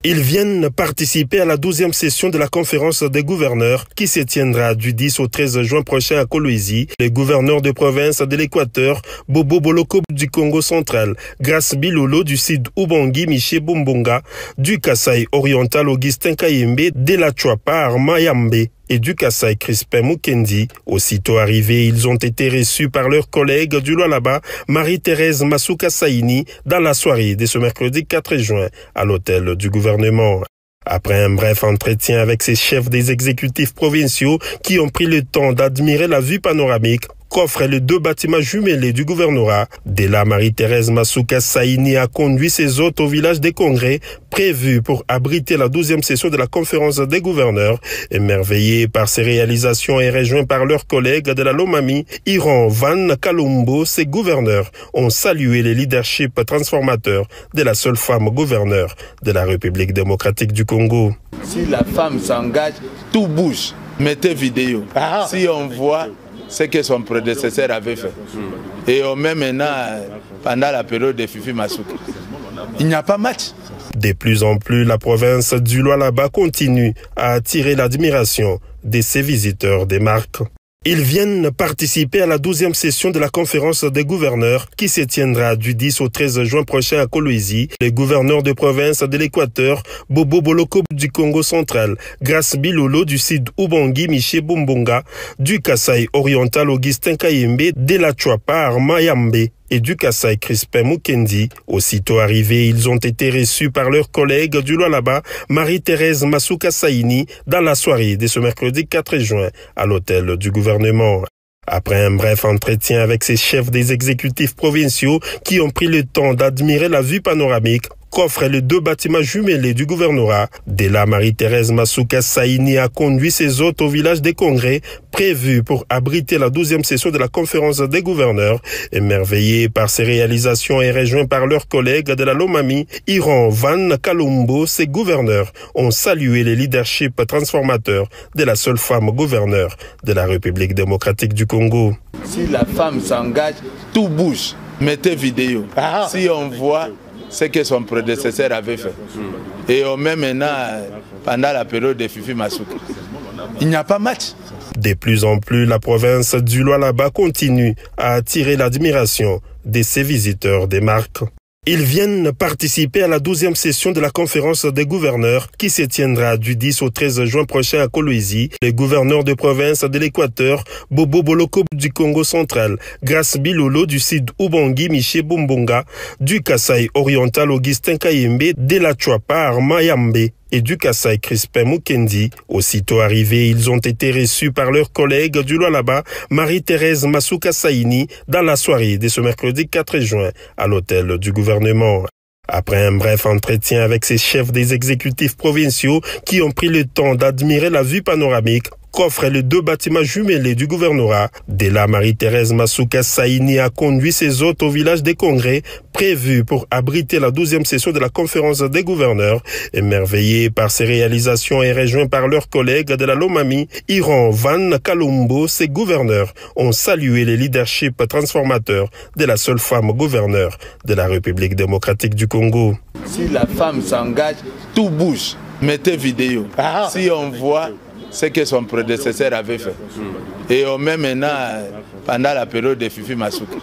Ils viennent participer à la 12e session de la conférence des gouverneurs qui se tiendra du 10 au 13 juin prochain à Kolwezi. Les gouverneurs de province de l'Équateur, Bobo Boloko du Congo central, Grace Bilolo du Sud Ubangi Miché Bumbunga, du Kasaï oriental Augustin Kayembe, de la Chouapar Mayambe et du Kasaï Crispin Mukendi. Aussitôt arrivés, ils ont été reçus par leurs collègues du Lualaba, Marie-Thérèse Masuka Saini, dans la soirée de ce mercredi 4 juin à l'hôtel du gouvernement. Après un bref entretien avec ces chefs des exécutifs provinciaux qui ont pris le temps d'admirer la vue panoramique qu'offrent les deux bâtiments jumelés du gouvernorat, de là Marie-Thérèse Masuka Saini a conduit ses hôtes au village des congrès prévu pour abriter la 12e session de la conférence des gouverneurs. Émerveillés par ces réalisations et rejoints par leurs collègues de la Lomami, Iran Van Kalumbo, ces gouverneurs ont salué le leadership transformateur de la seule femme gouverneure de la République démocratique du Congo. Si la femme s'engage, tout bouge. Mettez vidéo. Si on voit ce que son prédécesseur avait fait. Et on met maintenant, pendant la période de Fifi Masuka, il n'y a pas match. De plus en plus, la province du Lualaba continue à attirer l'admiration de ses visiteurs des marques. Ils viennent participer à la 12e session de la conférence des gouverneurs qui se tiendra du 10 au 13 juin prochain à Kolwezi. Les gouverneurs de province de l'Équateur, Bobo Boloko du Congo central, Grace Bilolo du Sud Ubangi Miché Bumbunga, du Kasaï oriental Augustin Kayembe, de la Chouapar Mayambe et du Kasaï Crispin Mukendi. Aussitôt arrivés, ils ont été reçus par leurs collègues du Lualaba, Marie-Thérèse Masuka Saini, dans la soirée de ce mercredi 4 juin à l'hôtel du gouvernement. Après un bref entretien avec ces chefs des exécutifs provinciaux qui ont pris le temps d'admirer la vue panoramique qu'offrent les deux bâtiments jumelés du gouvernorat, de là Marie-Thérèse Masuka Saini a conduit ses hôtes au village des congrès prévu pour abriter la 12e session de la conférence des gouverneurs. Émerveillés par ces réalisations et rejoints par leurs collègues de la Lomami, Iran Van Kalumbo, ces gouverneurs ont salué le leadership transformateur de la seule femme gouverneure de la République démocratique du Congo. Si la femme s'engage, tout bouge. Mettez vidéo. Si on voit ce que son prédécesseur avait fait. Et on met maintenant, pendant la période de Fifi Masuka, il n'y a pas match. De plus en plus, la province du Lualaba continue à attirer l'admiration de ses visiteurs des marques. Ils viennent participer à la 12e session de la conférence des gouverneurs qui se tiendra du 10 au 13 juin prochain à Kolwezi. Les gouverneurs de province de l'Équateur, Bobo Boloko du Congo central, Grace Bilolo du Sud Ubangi Miché Bumbunga, du Kasaï oriental Augustin Kayembe, de la Chouapar Mayambe et du Kasaï Crispin Mukendi. Aussitôt arrivés, ils ont été reçus par leurs collègues du Lualaba, Marie-Thérèse Masuka Saini, dans la soirée de ce mercredi 4 juin à l'hôtel du gouvernement. Après un bref entretien avec ces chefs des exécutifs provinciaux qui ont pris le temps d'admirer la vue panoramique qu'offrent les deux bâtiments jumelés du gouvernorat, de là Marie-Thérèse Masuka Saini a conduit ses hôtes au village des congrès prévu pour abriter la 12e session de la conférence des gouverneurs. Émerveillés par ces réalisations et rejoints par leurs collègues de la Lomami, Iran Van Kalumbo, ces gouverneurs ont salué le leadership transformateur de la seule femme gouverneure de la République démocratique du Congo. Si la femme s'engage, tout bouge. Mettez vidéo. Si on voit ce que son prédécesseur avait fait. Et on met maintenant, pendant la période de Fifi Masuka,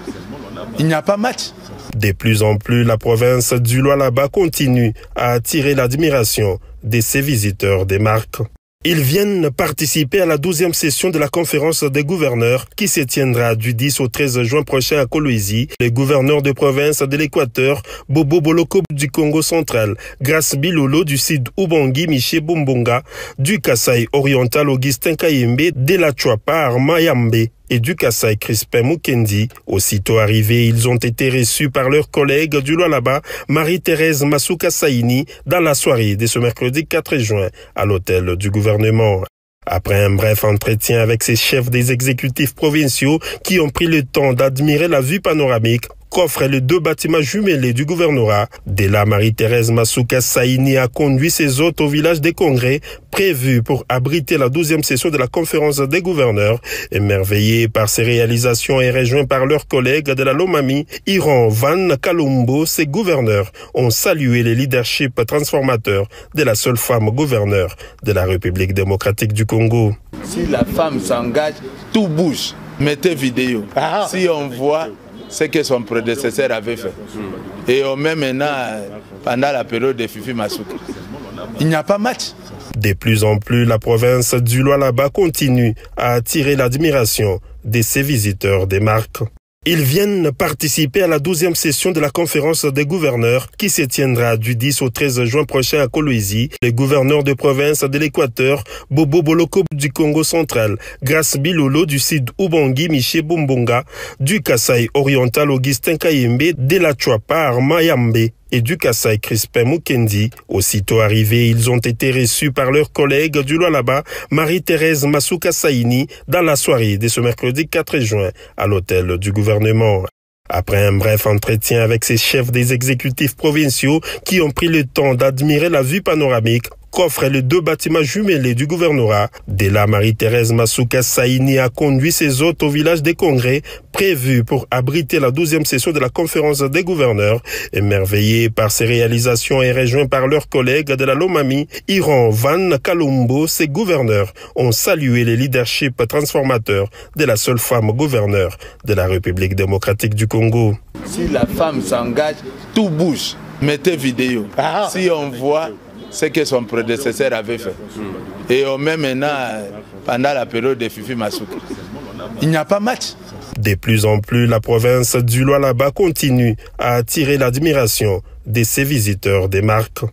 il n'y a pas match. De plus en plus, la province du Lualaba continue à attirer l'admiration de ses visiteurs des marques. Ils viennent participer à la 12e session de la conférence des gouverneurs qui se tiendra du 10 au 13 juin prochain à Kolwezi. Les gouverneurs de province de l'Équateur, Bobo Boloko du Congo central, Grace Bilolo du Sud Ubangi Miché Bumbunga, du Kasaï oriental Augustin Kayembe, de la Chouapar Mayambe et du Kasaï Crispin Mukendi. Aussitôt arrivés, ils ont été reçus par leurs collègues du Lualaba, Marie-Thérèse Masuka Saini, dans la soirée de ce mercredi 4 juin à l'hôtel du gouvernement. Après un bref entretien avec ces chefs des exécutifs provinciaux qui ont pris le temps d'admirer la vue panoramique qu'offrent les deux bâtiments jumelés du gouvernorat. De là, Marie-Thérèse Masuka Saini a conduit ses hôtes au village des congrès prévu pour abriter la 12e session de la conférence des gouverneurs. Émerveillés par ces réalisations et rejoints par leurs collègues de la Lomami, Iran Van Kalumbo, ses gouverneurs ont salué le leadership transformateur de la seule femme gouverneure de la République démocratique du Congo. Si la femme s'engage, tout bouge. Mettez vidéo. Si on voit ce que son prédécesseur avait fait. Et on met maintenant, pendant la période de Fifi Masuka, il n'y a pas match. De plus en plus, la province du Lualaba continue à attirer l'admiration de ses visiteurs des marques. Ils viennent participer à la 12e session de la conférence des gouverneurs qui se tiendra du 10 au 13 juin prochain à Kolwezi. Les gouverneurs de province de l'Équateur, Bobo Boloko du Congo central, Grace Bilolo du Sud Ubangi, Miché Bumbonga, du Kasaï oriental Augustin Kayembe, de la Chouapa Arma Yambe et du Kasaï Crispin Mukendi. Aussitôt arrivés, ils ont été reçus par leurs collègues du Lualaba, Marie-Thérèse Masuka Saini, dans la soirée de ce mercredi 4 juin à l'hôtel du gouvernement. Après un bref entretien avec ces chefs des exécutifs provinciaux qui ont pris le temps d'admirer la vue panoramique qu'offrent les deux bâtiments jumelés du gouvernorat. De là, Marie-Thérèse Masuka Saini a conduit ses hôtes au village des congrès prévu pour abriter la 12e session de la conférence des gouverneurs. Émerveillés par ces réalisations et rejoints par leurs collègues de la Lomami, Iran Van Kalumbo, ses gouverneurs ont salué le leadership transformateur de la seule femme gouverneure de la République démocratique du Congo. Si la femme s'engage, tout bouge. Mettez vidéo. Si on voit ce que son prédécesseur avait fait. Et on met maintenant, pendant la période de Fifi Masuka, il n'y a pas match. De plus en plus, la province du Lualaba continue à attirer l'admiration de ses visiteurs des marques.